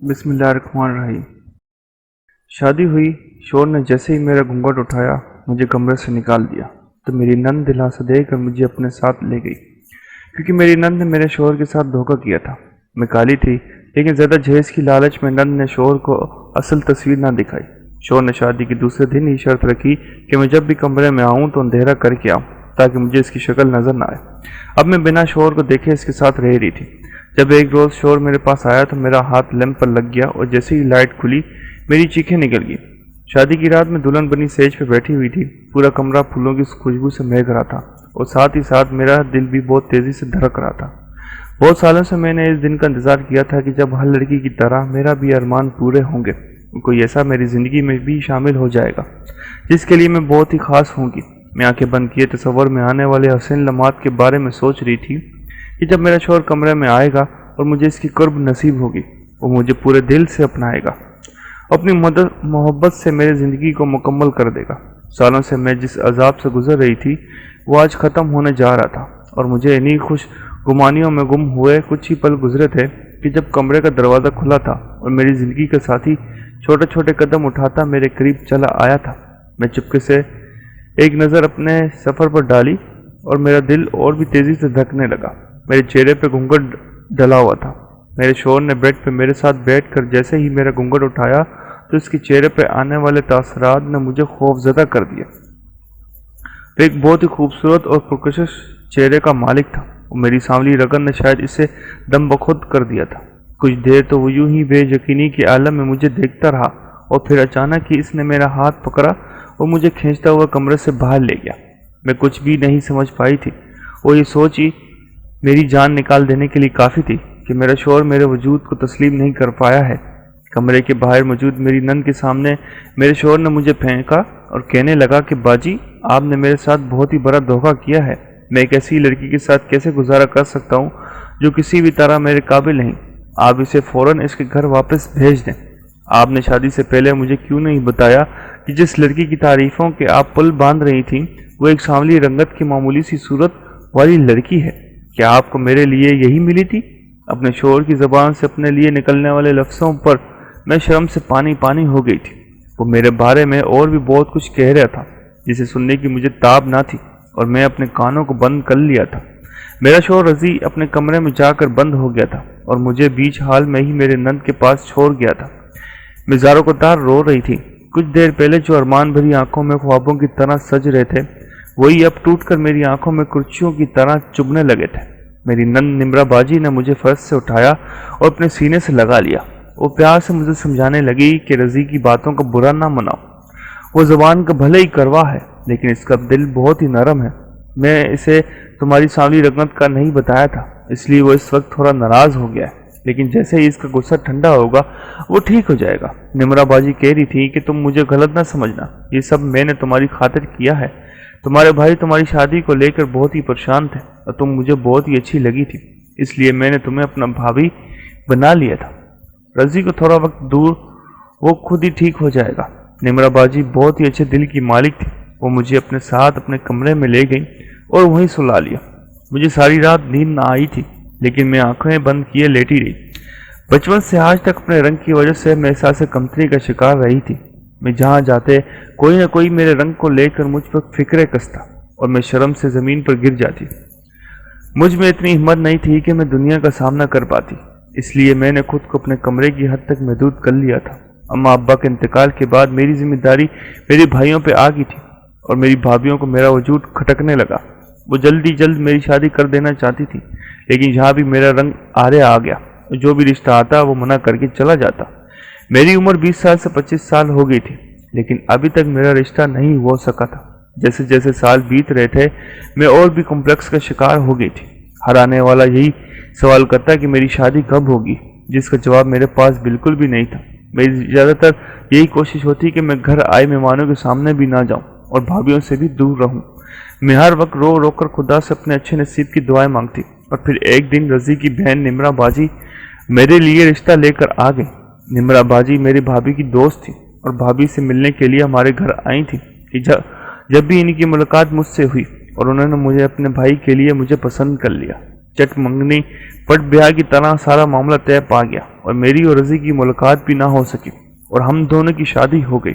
बिस्मिल्लाहिर्रहमानिर्रहीम। शादी हुई। शोर ने जैसे ही मेरा घूंघट उठाया मुझे कमरे से निकाल दिया तो मेरी नंद दिलासा देकर मुझे अपने साथ ले गई, क्योंकि मेरी नंद ने मेरे शोहर के साथ धोखा किया था। मैं काली थी, लेकिन ज़्यादा जहेज की लालच में नंद ने शोहर को असल तस्वीर ना दिखाई। शोहर ने शादी के दूसरे दिन ही शर्त रखी कि मैं जब भी कमरे में आऊँ तो अंधेरा करके आऊँ, ताकि मुझे इसकी शक्ल नजर ना आए। अब मैं बिना शोहर को देखे इसके साथ रह रही थी। जब एक रोज़ शोहर मेरे पास आया तो मेरा हाथ लैंप पर लग गया और जैसे ही लाइट खुली मेरी चीखें निकल गई। शादी की रात में दुल्हन बनी सेज पे बैठी हुई थी। पूरा कमरा फूलों की खुशबू से महक रहा था और साथ ही साथ मेरा दिल भी बहुत तेज़ी से धड़क रहा था। बहुत सालों से मैंने इस दिन का इंतज़ार किया था कि जब हर लड़की की तरह मेरा भी अरमान पूरे होंगे, कोई ऐसा मेरी ज़िंदगी में भी शामिल हो जाएगा जिसके लिए मैं बहुत ही ख़ास होंगी। मैं आंखें बंद किए तस्वर में आने वाले हसीन लम्हात के बारे में सोच रही थी कि जब मेरा शौहर कमरे में आएगा और मुझे इसकी कुर्ब नसीब होगी, वो मुझे पूरे दिल से अपनाएगा, अपनी मोहब्बत से मेरी ज़िंदगी को मुकम्मल कर देगा। सालों से मैं जिस अजाब से गुजर रही थी वो आज ख़त्म होने जा रहा था और मुझे इन्हीं खुश गुमानियों में गुम हुए कुछ ही पल गुजरे थे कि जब कमरे का दरवाज़ा खुला था और मेरी ज़िंदगी का साथी छोटे छोटे कदम उठाता मेरे करीब चला आया था। मैं चुपके से एक नज़र अपने सफ़र पर डाली और मेरा दिल और भी तेज़ी से धड़कने लगा। मेरे चेहरे पे घूंघट डला हुआ था। मेरे शौहर ने बेड पे मेरे साथ बैठकर जैसे ही मेरा घूंघट उठाया तो इसके चेहरे पे आने वाले तासरात ने मुझे खौफजदा कर दिया। वो एक बहुत ही खूबसूरत और पुरकशिश चेहरे का मालिक था और मेरी सांवली रगन ने शायद इसे दम बखुद कर दिया था। कुछ देर तो वो यूं ही बेयकीनी के आलम में मुझे देखता रहा और फिर अचानक ही इसने मेरा हाथ पकड़ा और मुझे खींचता हुआ कमरे से बाहर ले गया। मैं कुछ भी नहीं समझ पाई थी और ये सोच ही मेरी जान निकाल देने के लिए काफ़ी थी कि मेरा शौहर मेरे वजूद को तस्लीम नहीं कर पाया है। कमरे के बाहर मौजूद मेरी नंद के सामने मेरे शौहर ने मुझे फेंका और कहने लगा कि बाजी, आपने मेरे साथ बहुत ही बड़ा धोखा किया है। मैं एक ऐसी लड़की के साथ कैसे गुजारा कर सकता हूँ जो किसी भी तरह मेरे काबिल नहीं। आप इसे फ़ौरन इसके घर वापस भेज दें। आपने शादी से पहले मुझे क्यों नहीं बताया कि जिस लड़की की तारीफ़ों के आप पुल बांध रही थी वो एक सांवली रंगत की मामूली सी सूरत वाली लड़की है? क्या आपको मेरे लिए यही मिली थी? अपने शौहर की ज़बान से अपने लिए निकलने वाले लफ्ज़ों पर मैं शर्म से पानी पानी हो गई थी। वो मेरे बारे में और भी बहुत कुछ कह रहा था जिसे सुनने की मुझे ताब ना थी और मैं अपने कानों को बंद कर लिया था। मेरा शौहर रज़ी अपने कमरे में जाकर बंद हो गया था और मुझे बीच हाल में ही मेरे नंद के पास छोड़ गया था। मैं ज़ारों को तार रो रही थी। कुछ देर पहले जो अरमान भरी आंखों में ख्वाबों की तरह सज रहे थे वही अब टूटकर मेरी आंखों में कुर्चियों की तरह चुभने लगे थे। मेरी नंद निम्रा बाजी ने मुझे फर्श से उठाया और अपने सीने से लगा लिया। वो प्यार से मुझे समझाने लगी कि रज़ी की बातों का बुरा ना मनाओ। वो ज़बान का भले ही करवा है लेकिन इसका दिल बहुत ही नरम है। मैं इसे तुम्हारी सांवली रंगत का नहीं बताया था, इसलिए वो इस वक्त थोड़ा नाराज़ हो गया है, लेकिन जैसे ही इसका गुस्सा ठंडा होगा वो ठीक हो जाएगा। निम्रा बाजी कह रही थी कि तुम मुझे गलत ना समझना, ये सब मैंने तुम्हारी खातिर किया है। तुम्हारे भाई तुम्हारी शादी को लेकर बहुत ही परेशान थे और तुम मुझे बहुत ही अच्छी लगी थी, इसलिए मैंने तुम्हें अपना भाभी बना लिया था। रज़ी को थोड़ा वक्त दूर, वो खुद ही ठीक हो जाएगा। निम्रा बाजी बहुत ही अच्छे दिल की मालिक थी। वो मुझे अपने साथ अपने कमरे में ले गई और वहीं सुला लिया। मुझे सारी रात नींद ना आई थी, लेकिन मैं आंखें बंद किए लेटी रही। बचपन से आज तक अपने रंग की वजह से मैं एहसास कमतरी का शिकार रही थी। मैं जहाँ जाते कोई ना कोई मेरे रंग को लेकर मुझ पर फिक्रे कसता और मैं शर्म से ज़मीन पर गिर जाती। मुझ में इतनी हिम्मत नहीं थी कि मैं दुनिया का सामना कर पाती, इसलिए मैंने खुद को अपने कमरे की हद तक महदूद कर लिया था। अम्मा अब्बा के इंतकाल के बाद मेरी जिम्मेदारी मेरे भाइयों पे आ गई थी और मेरी भाभीयों को मेरा वजूद खटकने लगा। वो जल्द मेरी शादी कर देना चाहती थी, लेकिन यहाँ भी मेरा रंग आरे आ गया। जो भी रिश्ता आता वो मना करके चला जाता। मेरी उम्र 20 साल से 25 साल हो गई थी, लेकिन अभी तक मेरा रिश्ता नहीं हो सका था। जैसे जैसे साल बीत रहे थे मैं और भी कॉम्प्लेक्स का शिकार हो गई थी। हर आने वाला यही सवाल करता कि मेरी शादी कब होगी, जिसका जवाब मेरे पास बिल्कुल भी नहीं था। मेरी ज़्यादातर यही कोशिश होती कि मैं घर आए मेहमानों के सामने भी ना जाऊं और भाभीयों से भी दूर रहूं। मैं हर वक्त रो रो कर खुदा से अपने अच्छे नसीब की दुआएं मांगती और फिर एक दिन रज़ी की बहन निम्रा बाजी मेरे लिए रिश्ता लेकर आ गई। निम्रा बाजी मेरी भाभी की दोस्त थी और भाभी से मिलने के लिए हमारे घर आई थी कि जब भी इनकी मुलाकात मुझसे हुई और उन्होंने मुझे अपने भाई के लिए मुझे पसंद कर लिया। चट मंगनी पट ब्याह की तरह सारा मामला तय पा गया। اور میری اور رضی کی ملاقات بھی نہ ہو سکی اور ہم دونوں کی شادی ہو گئی۔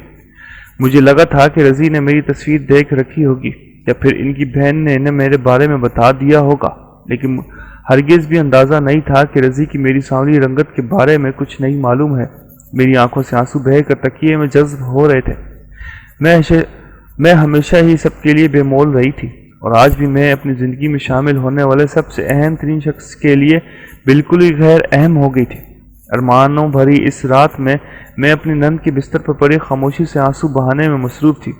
مجھے لگا تھا کہ رضی نے میری تصویر دیکھ رکھی ہوگی یا پھر ان کی بہن نے انہیں میرے بارے میں بتا دیا ہوگا، لیکن ہرگز بھی اندازہ نہیں تھا کہ رضی کی میری سانولی رنگت کے بارے میں کچھ نہیں معلوم ہے۔ میری آنکھوں سے آنسو بہہ کر تکیے میں جذب ہو رہے تھے۔ میں ہمیشہ ہی سب کے لیے بے مول رہی تھی، اور آج بھی میں اپنی زندگی میں شامل ہونے والے سب سے اہم ترین شخص کے لیے بالکل ہی غیر اہم ہو گئی تھی۔ ارمانوں بھری اس رات میں اپنی نند کے بستر پر پڑی خاموشی سے آنسو بہانے میں مصروف تھی۔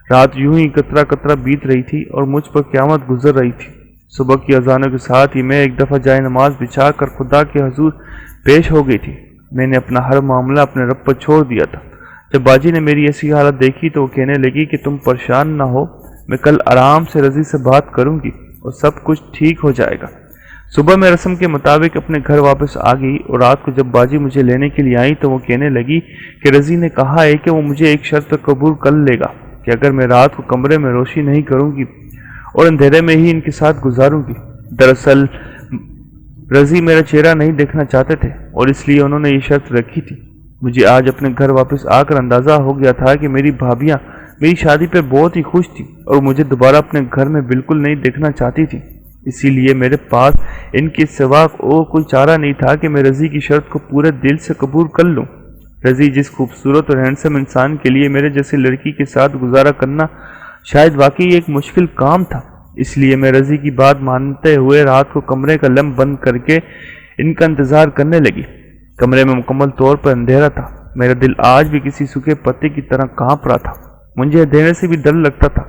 رات یوں ہی قطرہ قطرہ بیت رہی تھی اور مجھ پر قیامت گزر رہی تھی۔ صبح کی اذانوں کے ساتھ ہی میں ایک دفعہ جائے نماز بچھا کر خدا کے حضور پیش ہو گئی تھی۔ میں نے اپنا ہر معاملہ اپنے رب پر چھوڑ دیا تھا۔ جب باجی نے میری ایسی حالت دیکھی تو وہ کہنے لگی کہ تم پریشان نہ ہو، میں کل آرام سے رضی سے بات کروں گی اور سب کچھ ٹھیک ہو جائے گا۔ صبح میں رسم کے مطابق اپنے گھر واپس آ گئی، اور رات کو جب باجی مجھے لینے کے لیے آئی تو وہ کہنے لگی کہ رضی نے کہا ہے کہ وہ مجھے ایک شرط پر قبول کر لے گا کہ اگر میں رات کو کمرے میں روشنی نہیں کروں گی اور اندھیرے میں ہی ان کے ساتھ گزاروں گی۔ دراصل رضی میرا چہرہ نہیں دیکھنا چاہتے تھے اور اس لیے انہوں نے یہ شرط رکھی تھی۔ مجھے آج اپنے گھر واپس آ کر اندازہ ہو گیا تھا کہ میری بھابیاں میری شادی پہ بہت ہی خوش تھی اور مجھے دوبارہ اپنے گھر میں بالکل نہیں دیکھنا چاہتی تھی۔ اسی لیے میرے پاس ان کے سوا کوئی چارہ نہیں تھا کہ میں رضی کی شرط کو پورے دل سے قبول کر لوں۔ رضی جس خوبصورت اور ہینڈسم انسان کے لیے میرے جیسی لڑکی کے ساتھ گزارا کرنا شاید واقعی ایک مشکل کام تھا، اس لیے میں رضی کی بات مانتے ہوئے رات کو کمرے کا لمپ بند کر کے ان کا انتظار کرنے لگی۔ کمرے میں مکمل طور پر اندھیرا تھا۔ میرا دل آج بھی کسی سوکھے پتے کی طرح کانپ رہا تھا۔ مجھے اندھیرے سے بھی ڈر لگتا تھا،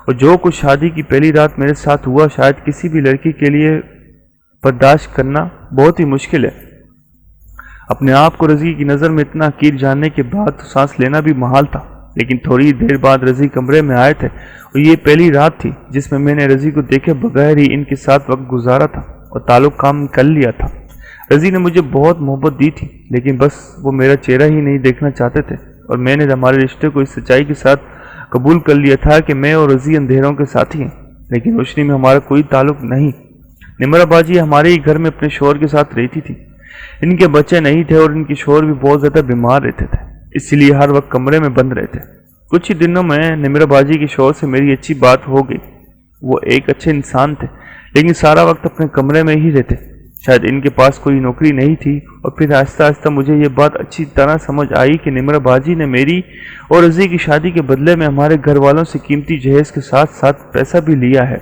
اور جو کچھ شادی کی پہلی رات میرے ساتھ ہوا شاید کسی بھی لڑکی کے لیے برداشت کرنا بہت ہی مشکل ہے۔ اپنے آپ کو رضی کی نظر میں اتنا حقیر جاننے کے بعد تو سانس لینا بھی محال تھا، لیکن تھوڑی دیر بعد رضی کمرے میں آئے تھے، اور یہ پہلی رات تھی جس میں نے رضی کو دیکھے بغیر ہی ان کے ساتھ وقت گزارا تھا اور تعلق کام کر لیا تھا۔ رضی نے مجھے بہت محبت دی تھی، لیکن بس وہ میرا چہرہ ہی نہیں دیکھنا چاہتے تھے، اور میں نے ہمارے رشتے کو اس سچائی کے ساتھ قبول کر لیا تھا کہ میں اور رضی اندھیروں کے ساتھی ہیں، لیکن روشنی میں ہمارا کوئی تعلق نہیں۔ نمرا باجی ہمارے ہی گھر میں اپنے شوہر کے ساتھ رہتی تھی۔ ان کے بچے نہیں تھے اور ان کے شوہر بھی بہت زیادہ بیمار رہتے تھے، اس لیے ہر وقت کمرے میں بند رہتے۔ کچھ ہی دنوں میں نمرا باجی کے شوہر سے میری اچھی بات ہو گئی۔ وہ ایک اچھے انسان تھے، لیکن سارا وقت اپنے کمرے میں ہی رہتے۔ شاید ان کے پاس کوئی نوکری نہیں تھی، اور پھر آہستہ آہستہ مجھے یہ بات اچھی طرح سمجھ آئی کہ نمرا باجی نے میری اور رضی کی شادی کے بدلے میں ہمارے گھر والوں سے قیمتی جہیز کے ساتھ ساتھ پیسہ بھی لیا ہے۔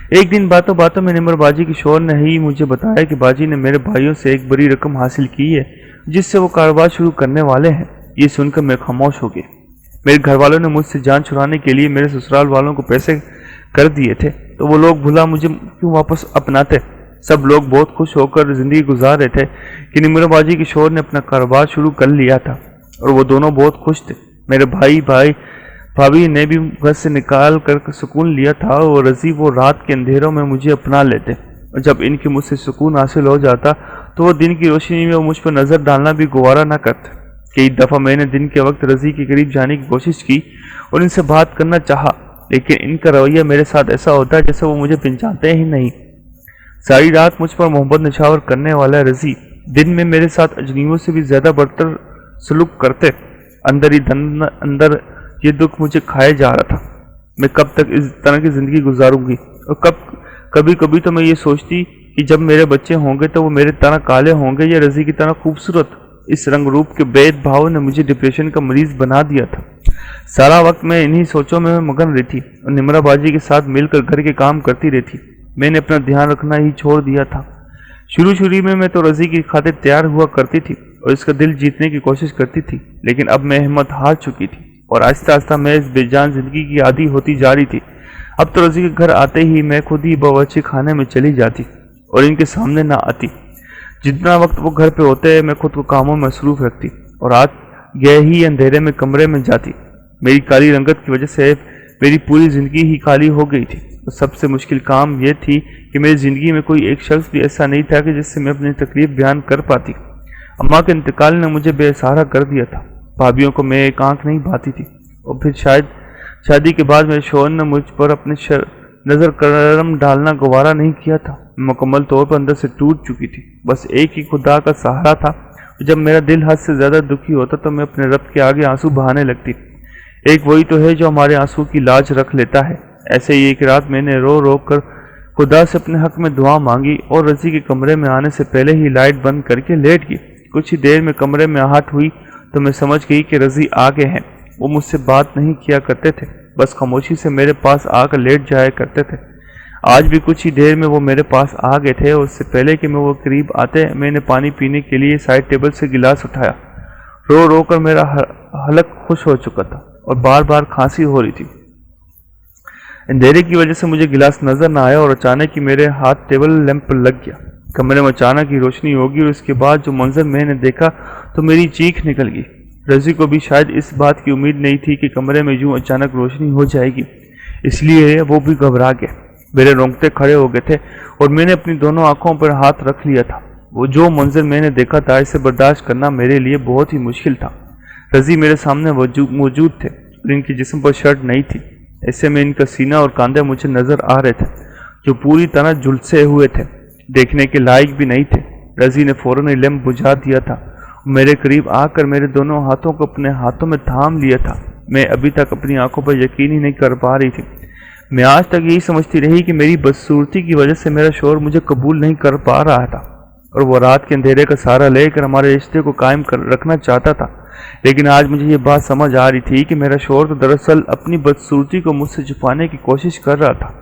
ایک دن باتوں باتوں میں نمرا باجی کے شوہر نے ہی مجھے بتایا کہ باجی نے میرے بھائیوں سے ایک بڑی رقم حاصل کی ہے جس سے وہ کاروبار شروع کرنے والے ہیں۔ یہ سن کر میں خاموش ہو گیا۔ میرے گھر والوں نے مجھ سے جان چھڑانے کے لیے میرے سسرال والوں کو پیسے کر دیے تھے، تو وہ لوگ بھلا مجھے کیوں واپس اپناتے؟ سب لوگ بہت خوش ہو کر زندگی گزار رہے تھے کہ نمرا باجی کے شوہر نے اپنا کاروبار شروع کر لیا تھا، اور وہ دونوں بہت خوش تھے۔ میرے بھابھی نے بھی گھر سے نکال کر سکون لیا تھا، اور رضی وہ رات کے اندھیروں میں مجھے اپنا لیتے، اور جب ان کے مجھ سے سکون حاصل ہو جاتا تو وہ دن کی روشنی میں مجھ پر نظر ڈالنا بھی گوارا نہ کرتے۔ کئی دفعہ میں نے دن کے وقت رضی کے قریب جانے کی کوشش کی اور ان سے بات کرنا چاہا، لیکن ان کا رویہ میرے ساتھ ایسا ہوتا ہے جیسے وہ مجھے پہچانتے ہی نہیں۔ ساری رات مجھ پر محبت نچھاور کرنے والا رضی دن میں میرے ساتھ اجنبیوں سے بھی زیادہ برتر سلوک کرتے۔ اندر یہ دکھ مجھے کھائے جا رہا تھا۔ میں کب تک اس طرح کی زندگی گزاروں گی؟ اور کبھی کبھی تو میں یہ سوچتی کہ جب میرے بچے ہوں گے تو وہ میرے طرح کالے ہوں گے یا رضی کی طرح خوبصورت۔ اس رنگ روپ کے بید بھاؤ نے مجھے ڈپریشن کا مریض بنا دیا تھا۔ سارا وقت میں انہی سوچوں میں مگن رہتی اور نمرا باجی کے ساتھ مل کر گھر کے کام کرتی رہتی۔ میں نے اپنا دھیان رکھنا ہی چھوڑ دیا تھا۔ شروع میں تو رضی کی خاطر تیار ہوا کرتی تھی اور اس کا دل جیتنے کی کوشش کرتی تھی، لیکن اب میں ہمت ہار چکی تھی اور آہستہ آہستہ میں اس بے جان زندگی کی عادی ہوتی جا رہی تھی۔ اب تو رضی کے گھر آتے ہی میں خود ہی باورچی خانے میں چلی جاتی اور ان کے سامنے نہ آتی۔ جتنا وقت وہ گھر پہ ہوتے میں خود کو کاموں میں مصروف رکھتی اور رات گئے ہی اندھیرے میں کمرے میں جاتی۔ میری کالی رنگت کی وجہ سے میری پوری زندگی ہی خالی ہو گئی تھی، اور سب سے مشکل کام یہ تھی کہ میری زندگی میں کوئی ایک شخص بھی ایسا نہیں تھا کہ جس سے میں اپنی تکلیف بیان کر پاتی۔ اماں کے انتقال نے مجھے بے سہارا کر دیا تھا۔ بھابھیوں کو میں ایک آنکھ نہیں بھاتی تھی، اور پھر شادی کے بعد میرے شوہر نے مجھ پر اپنے नज़र करम डालना गवारा नहीं किया था। मैं मुकम्मल तौर पर अंदर से टूट चुकी थी। बस एक ही खुदा का सहारा था। जब मेरा दिल हद से ज़्यादा दुखी होता तो मैं अपने रब के आगे आंसू बहाने लगती। एक वही तो है जो हमारे आंसू की लाज रख लेता है। ऐसे ही एक रात मैंने रो रो कर खुदा से अपने हक में दुआ मांगी और रज़ी के कमरे में आने से पहले ही लाइट बंद करके लेट गई। कुछ ही देर में कमरे में आहट हुई तो मैं समझ गई कि रज़ी आ गए हैं। वो मुझसे बात नहीं किया करते थे, बस खामोशी से मेरे पास आकर लेट जाया करते थे। आज भी कुछ ही देर में वो मेरे पास आ गए थे और उससे पहले कि मैं वो करीब आते मैंने पानी पीने के लिए साइड टेबल से गिलास उठाया। रो रो कर मेरा हलक खुश हो चुका था और बार बार खांसी हो रही थी। अंधेरे की वजह से मुझे गिलास नजर न आया और अचानक ही मेरे हाथ टेबल लैंप पर लग गया। कमरे में अचानक ही रोशनी होगी और उसके बाद जो मंजर मैंने देखा तो मेरी चीख निकल गई। रज़ी को भी शायद इस बात की उम्मीद नहीं थी कि कमरे में यूं अचानक रोशनी हो जाएगी, इसलिए वो भी घबरा गया। मेरे रोंगटे खड़े हो गए थे और मैंने अपनी दोनों आंखों पर हाथ रख लिया था। वो जो मंजर मैंने देखा था इसे बर्दाश्त करना मेरे लिए बहुत ही मुश्किल था। रज़ी मेरे सामने मौजूद थे और इनके जिस्म पर शर्ट नहीं थी। ऐसे में इनका सीना और कंधे मुझे नजर आ रहे थे जो पूरी तरह झुलसे हुए थे, देखने के लायक भी नहीं थे। रज़ी ने फौरन ही लैंप बुझा दिया था। मेरे करीब आकर मेरे दोनों हाथों को अपने हाथों में थाम लिया था। मैं अभी तक अपनी आंखों पर यकीन ही नहीं कर पा रही थी। मैं आज तक यही समझती रही कि मेरी बदसूरती की वजह से मेरा शौहर मुझे कबूल नहीं कर पा रहा था और वो रात के अंधेरे का सहारा लेकर हमारे रिश्ते को कायम रखना चाहता था। लेकिन आज मुझे ये बात समझ आ रही थी कि मेरा शौहर तो दरअसल अपनी बदसूरती को मुझसे छुपाने की कोशिश कर रहा था।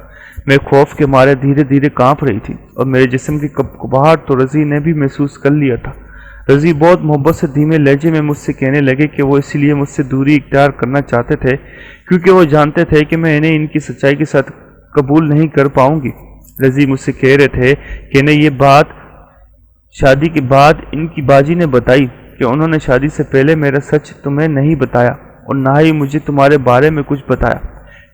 मैं खौफ के मारे धीरे धीरे कांप रही थी और मेरे जिस्म की कपकपाहट तो रज़ी ने भी महसूस कर लिया था। रज़ी बहुत मोहब्बत से धीमे लहजे में मुझसे कहने लगे कि वो इसलिए मुझसे दूरी इख्तियार करना चाहते थे क्योंकि वो जानते थे कि मैं इन्हें इनकी सच्चाई के साथ कबूल नहीं कर पाऊंगी। रज़ी मुझसे कह रहे थे कि इन्हें ये बात शादी के बाद इनकी बाजी ने बताई कि उन्होंने शादी से पहले मेरा सच तुम्हें नहीं बताया और ना ही मुझे तुम्हारे बारे में कुछ बताया,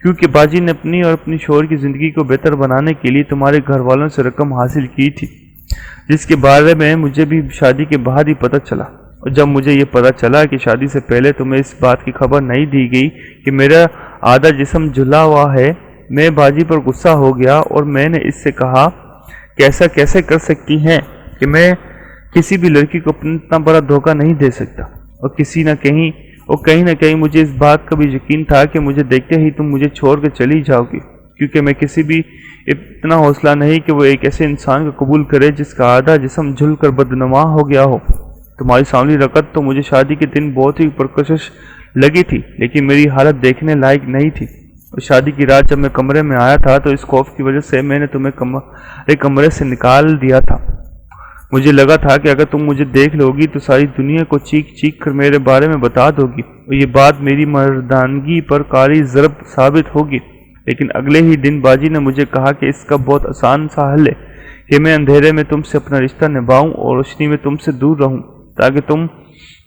क्योंकि बाजी ने अपनी और अपनी शौहर की ज़िंदगी को बेहतर बनाने के लिए तुम्हारे घर वालों से रकम हासिल की थी, जिसके बारे में मुझे भी शादी के बाद ही पता चला। और जब मुझे ये पता चला कि शादी से पहले तुम्हें इस बात की खबर नहीं दी गई कि मेरा आधा जिस्म झुला हुआ है, मैं बाजी पर गुस्सा हो गया और मैंने इससे कहा कि ऐसा कैसे कर सकती हैं कि मैं किसी भी लड़की को इतना बड़ा धोखा नहीं दे सकता। और कहीं ना कहीं मुझे इस बात का भी यकीन था कि मुझे देखते ही तुम मुझे छोड़ कर चली जाओगी, क्योंकि मैं किसी भी इतना हौसला नहीं कि वो एक ऐसे इंसान को कबूल करे जिसका आधा जिस्म झुल कर बदनुमा हो गया हो। तुम्हारी सांवली रकत तो मुझे शादी के दिन बहुत ही परकशिश लगी थी, लेकिन मेरी हालत देखने लायक नहीं थी। और शादी की रात जब मैं कमरे में आया था तो इस खौफ की वजह से मैंने तुम्हें कमरे से निकाल दिया था। मुझे लगा था कि अगर तुम मुझे देख लोगी तो सारी दुनिया को चीख चीख कर मेरे बारे में बता दोगी और ये बात मेरी मर्दानगी पर कारी ज़रब साबित होगी। लेकिन अगले ही दिन बाजी ने मुझे कहा कि इसका बहुत आसान सा हल है कि मैं अंधेरे में तुमसे अपना रिश्ता निभाऊं और रोशनी में तुमसे दूर रहूं, ताकि तुम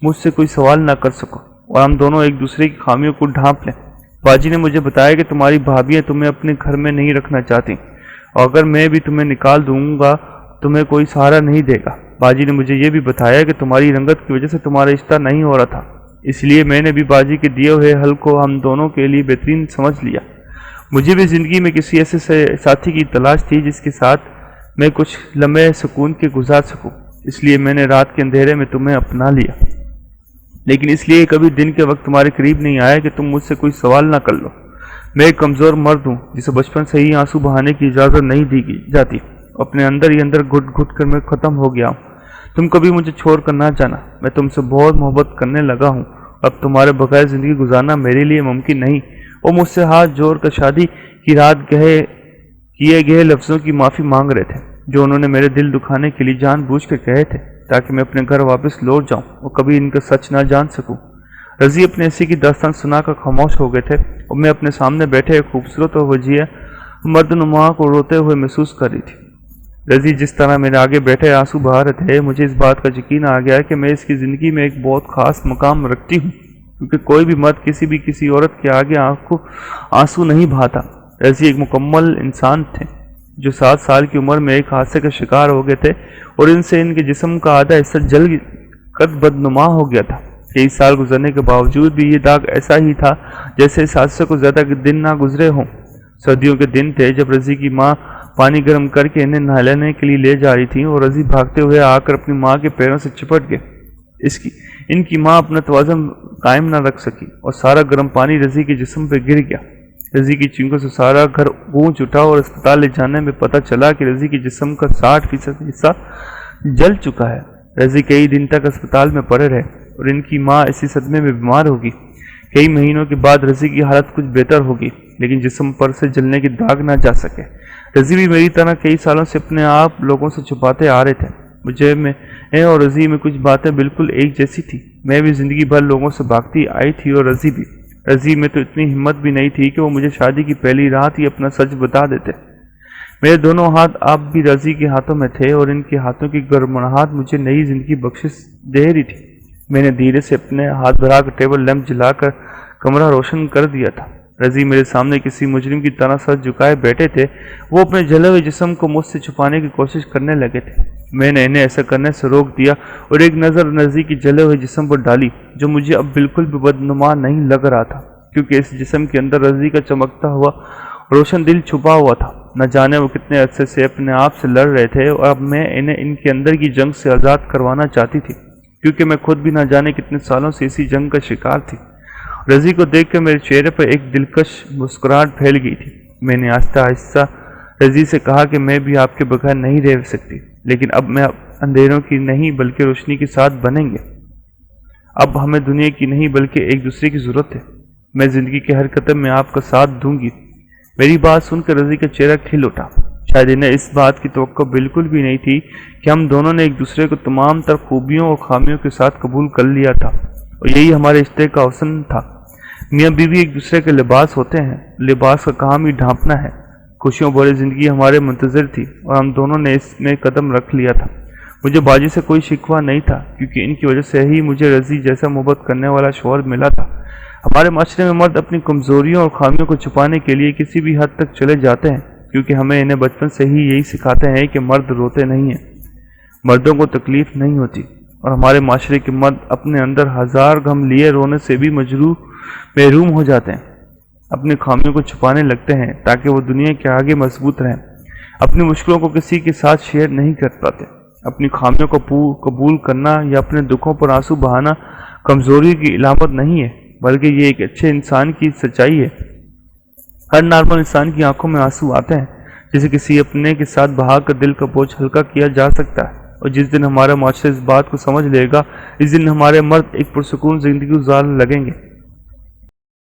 मुझसे कोई सवाल ना कर सको और हम दोनों एक दूसरे की खामियों को ढांप लें। बाजी ने मुझे बताया कि तुम्हारी भाभियाँ तुम्हें अपने घर में नहीं रखना चाहती और अगर मैं भी तुम्हें निकाल दूंगा तुम्हें कोई सहारा नहीं देगा। बाजी ने मुझे ये भी बताया कि तुम्हारी रंगत की वजह से तुम्हारा रिश्ता नहीं हो रहा था, इसलिए मैंने भी बाजी के दिए हुए हल को हम दोनों के लिए बेहतरीन समझ लिया। मुझे भी ज़िंदगी में किसी ऐसे साथी की तलाश थी जिसके साथ मैं कुछ लम्हे सुकून के गुजार सकूं, इसलिए मैंने रात के अंधेरे में तुम्हें अपना लिया, लेकिन इसलिए कभी दिन के वक्त तुम्हारे करीब नहीं आया कि तुम मुझसे कोई सवाल ना कर लो। मैं एक कमज़ोर मर्द हूँ जिसे बचपन से ही आंसू बहाने की इजाज़त नहीं दी जाती। अपने अंदर ही अंदर घुट घुट कर मैं ख़त्म हो गया हूँ। तुम कभी मुझे छोड़ कर ना जाना, मैं तुमसे बहुत मोहब्बत करने लगा हूँ। अब तुम्हारे बगैर ज़िंदगी गुजारना मेरे लिए मुमकिन नहीं। वो मुझसे हाथ जोड़ कर शादी की रात किए गए लफ्ज़ों की माफ़ी मांग रहे थे जो उन्होंने मेरे दिल दुखाने के लिए जानबूझ कर कहे थे, ताकि मैं अपने घर वापस लौट जाऊँ और कभी इनका सच ना जान सकूँ। रज़ी अपने ऐसी की दास्तान सुनाकर खामोश हो गए थे और मैं अपने सामने बैठे एक खूबसूरत और वजीह मर्दनुमा को रोते हुए महसूस कर रही थी। रज़ी जिस तरह मेरे आगे बैठे आंसू बहा रहे थे, मुझे इस बात का यकीन आ गया कि मैं इसकी ज़िंदगी में एक बहुत ख़ास मकाम रखती हूँ, क्योंकि कोई भी मर्द किसी औरत के आगे आंसू नहीं बहाता। रज़ी एक मुकम्मल इंसान थे जो 7 साल की उम्र में एक हादसे का शिकार हो गए थे और इनसे इनके जिस्म का आधा हिस्सा जल कर बदनुमा हो गया था। कई साल गुजरने के बावजूद भी ये दाग ऐसा ही था जैसे इस हादसे को ज़्यादा दिन ना गुजरे हों। सर्दियों के दिन थे जब रज़ी की माँ पानी गर्म करके इन्हें नहलाने के लिए ले जा रही थी और रज़ी भागते हुए आकर अपनी माँ के पैरों से चिपट गए। इनकी माँ अपना तवाज़ुन कायम न रख सकी और सारा गर्म पानी रज़ी के जिस्म पर गिर गया। रज़ी की चीखों से सारा घर गूंज उठा और अस्पताल ले जाने में पता चला कि रज़ी के जिस्म का 60% हिस्सा जल चुका है। रज़ी कई दिन तक अस्पताल में पड़े रहे और इनकी माँ इसी सदमे में बीमार होगी। कई महीनों के बाद रज़ी की हालत कुछ बेहतर होगी, लेकिन जिस्म पर से जलने की दाग ना जा सके। रज़ी भी मेरी तरह कई सालों से अपने आप लोगों से छुपाते आ रहे थे। मुझे में और रज़ी में कुछ बातें बिल्कुल एक जैसी थी। मैं भी ज़िंदगी भर लोगों से भागती आई थी और रज़ी भी। रज़ी में तो इतनी हिम्मत भी नहीं थी कि वो मुझे शादी की पहली रात ही अपना सच बता देते। मेरे दोनों हाथ अब भी रज़ी के हाथों में थे और इनके हाथों की गर्माहट मुझे नई जिंदगी बख्शिश दे रही थी। मैंने धीरे से अपने हाथ बढ़ा कर टेबल लैंप जलाकर कमरा रोशन कर दिया था। रज़ी मेरे सामने किसी मुजरिम की तरह सर झुकाए बैठे थे। वो अपने जले हुए जिस्म को मुझसे छुपाने की कोशिश करने लगे थे। मैंने इन्हें ऐसा करने से रोक दिया और एक नज़र रज़ी के जले हुए जिस्म पर डाली, जो मुझे अब बिल्कुल भी बदनुमा नहीं लग रहा था, क्योंकि इस जिस्म के अंदर रज़ी का चमकता हुआ रोशन दिल छुपा हुआ था। न जाने वो कितने अरसे से अपने आप से लड़ रहे थे और अब मैं इन्हें इनके अंदर की जंग से आज़ाद करवाना चाहती थी, क्योंकि मैं खुद भी न जाने कितने सालों से इसी जंग का शिकार थी। रज़ी को देखकर मेरे चेहरे पर एक दिलकश मुस्कुराहट फैल गई थी। मैंने आहिस्ता आहिस्ता रज़ी से कहा कि मैं भी आपके बगैर नहीं रह सकती, लेकिन अब मैं अंधेरों की नहीं बल्कि रोशनी के साथ बनेंगे। अब हमें दुनिया की नहीं बल्कि एक दूसरे की ज़रूरत है। मैं ज़िंदगी के हर कदम में आपका साथ दूंगी। मेरी बात सुनकर रज़ी का चेहरा खिल उठा। शायद इन्हें इस बात की तवक्को बिल्कुल भी नहीं थी कि हम दोनों ने एक दूसरे को तमाम तर खूबियों और खामियों के साथ कबूल कर लिया था, और यही हमारे रिश्ते का हुस्न था। मियाँ बीवी एक दूसरे के लिबास होते हैं, लिबास का काम ही ढांपना है। खुशियों भरी जिंदगी हमारे मुंतज़िर थी और हम दोनों ने इसमें कदम रख लिया था। मुझे बाजी से कोई शिकवा नहीं था, क्योंकि इनकी वजह से ही मुझे रज़ी जैसा मोहब्बत करने वाला शौहर मिला था। हमारे माशरे में मर्द अपनी कमज़ोरियों और खामियों को छुपाने के लिए किसी भी हद तक चले जाते हैं, क्योंकि हमें इन्हें बचपन से ही यही सिखाते हैं कि मर्द रोते नहीं हैं, मर्दों को तकलीफ़ नहीं होती। और हमारे माशरे के मर्द अपने अंदर हज़ार गम लिए रोने से भी महरूम हो जाते हैं, अपनी खामियों को छुपाने लगते हैं ताकि वो दुनिया के आगे मजबूत रहें। अपनी मुश्किलों को किसी के साथ शेयर नहीं कर पाते। अपनी खामियों को कबूल करना या अपने दुखों पर आंसू बहाना कमज़ोरी की इलामत नहीं है, बल्कि ये एक अच्छे इंसान की सच्चाई है। हर नॉर्मल इंसान की आंखों में आंसू आते हैं, जिसे किसी अपने के साथ बहा कर दिल का बोझ हल्का किया जा सकता है। और जिस दिन हमारा माशरा इस बात को समझ लेगा, इस दिन हमारे मर्द एक पुरसुकून ज़िंदगी गुजारने लगेंगे।